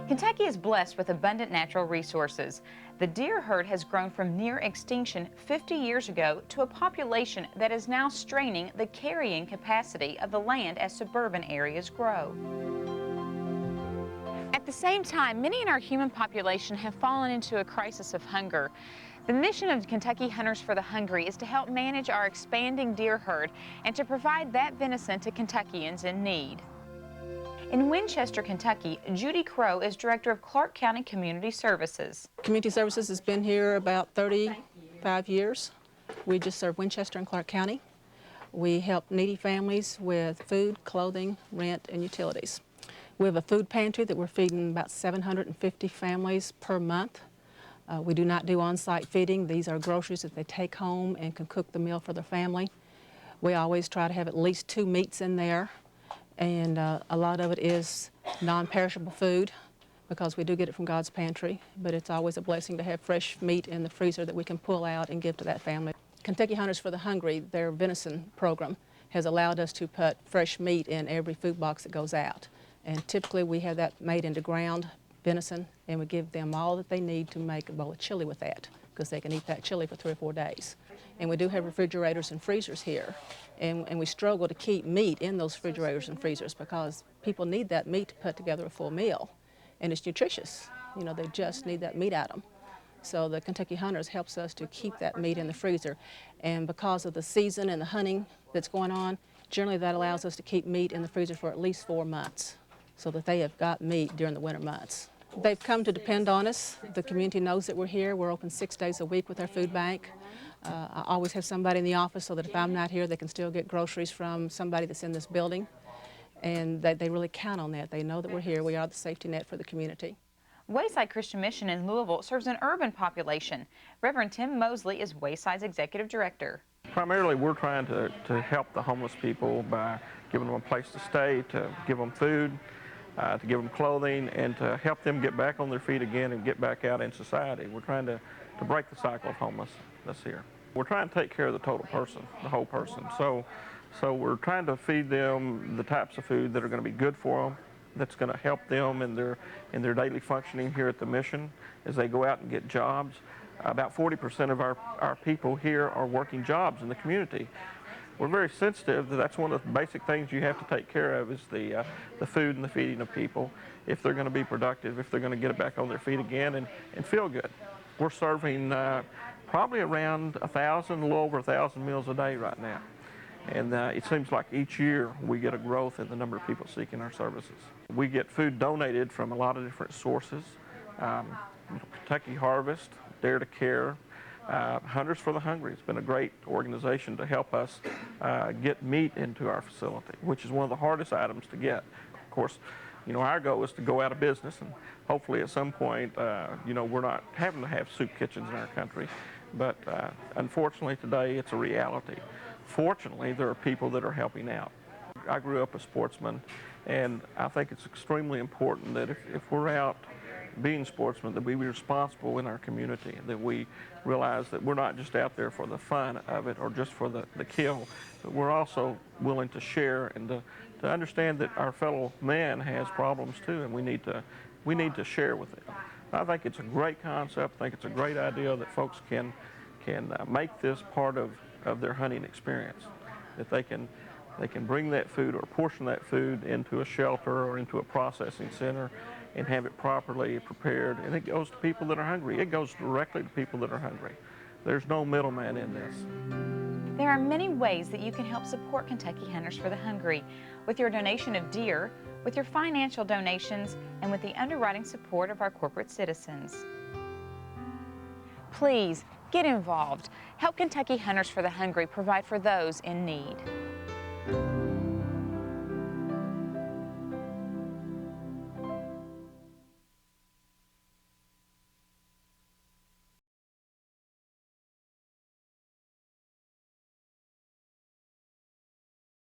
Kentucky is blessed with abundant natural resources. The deer herd has grown from near extinction 50 years ago to a population that is now straining the carrying capacity of the land as suburban areas grow. At the same time, many in our human population have fallen into a crisis of hunger. The mission of Kentucky Hunters for the Hungry is to help manage our expanding deer herd and to provide that venison to Kentuckians in need. In Winchester, Kentucky, Judy Crow is Director of Clark County Community Services. Community Services has been here about 35 years. We just serve Winchester and Clark County. We help needy families with food, clothing, rent, and utilities. We have a food pantry that we're feeding about 750 families per month. We do not do on-site feeding. These are groceries that they take home and can cook the meal for their family. We always try to have at least 2 meats in there. And a lot of it is non-perishable food because we do get it from God's pantry, but it's always a blessing to have fresh meat in the freezer that we can pull out and give to that family. Kentucky Hunters for the Hungry, their venison program, has allowed us to put fresh meat in every food box that goes out. And typically we have that made into ground venison, and we give them all that they need to make a bowl of chili with that, because they can eat that chili for 3 or 4 days. And we do have refrigerators and freezers here, and we struggle to keep meat in those refrigerators and freezers because people need that meat to put together a full meal, and it's nutritious. You know, they just need that meat out of them. So the Kentucky Hunters helps us to keep that meat in the freezer, and because of the season and the hunting that's going on, generally that allows us to keep meat in the freezer for at least 4 months so that they have got meat during the winter months. They've come to depend on us. The community knows that we're here. We're open 6 days a week with our food bank. I always have somebody in the office so that if I'm not here, they can still get groceries from somebody that's in this building. And they really count on that. They know that we're here. We are the safety net for the community. Wayside Christian Mission in Louisville serves an urban population. Reverend Tim Mosley is Wayside's Executive Director. Primarily, we're trying to help the homeless people by giving them a place to stay, to give them food, to give them clothing, and to help them get back on their feet again and get back out in society. We're trying to break the cycle of homelessness here. We're trying to take care of the total person, the whole person. So we're trying to feed them the types of food that are going to be good for them, that's going to help them in their daily functioning here at the mission as they go out and get jobs. About 40% of our people here are working jobs in the community. We're very sensitive that that's one of the basic things you have to take care of is the food and the feeding of people if they're going to be productive, if they're going to get back on their feet again and feel good. We're serving probably around 1,000, a little over 1,000 meals a day right now. And it seems like each year we get a growth in the number of people seeking our services. We get food donated from a lot of different sources. Kentucky Harvest, Dare to Care, Hunters for the Hungry. It's been a great organization to help us get meat into our facility, which is one of the hardest items to get. Of course, you know, our goal is to go out of business, and hopefully at some point, you know, we're not having to have soup kitchens in our country. But unfortunately today, it's a reality. Fortunately, there are people that are helping out. I grew up a sportsman, and I think it's extremely important that if we're out being sportsmen, that we be responsible in our community, that we realize that we're not just out there for the fun of it or just for the kill, but we're also willing to share and to understand that our fellow man has problems too, and we need to share with them. I think it's a great concept. I think it's a great idea that folks can make this part of their hunting experience, that they can bring that food or a portion of that food into a shelter or into a processing center and have it properly prepared, and it goes to people that are hungry. It goes directly to people that are hungry. There's no middleman in this. There are many ways that you can help support Kentucky Hunters for the Hungry, with your donation of deer, with your financial donations, and with the underwriting support of our corporate citizens. Please, get involved. Help Kentucky Hunters for the Hungry provide for those in need.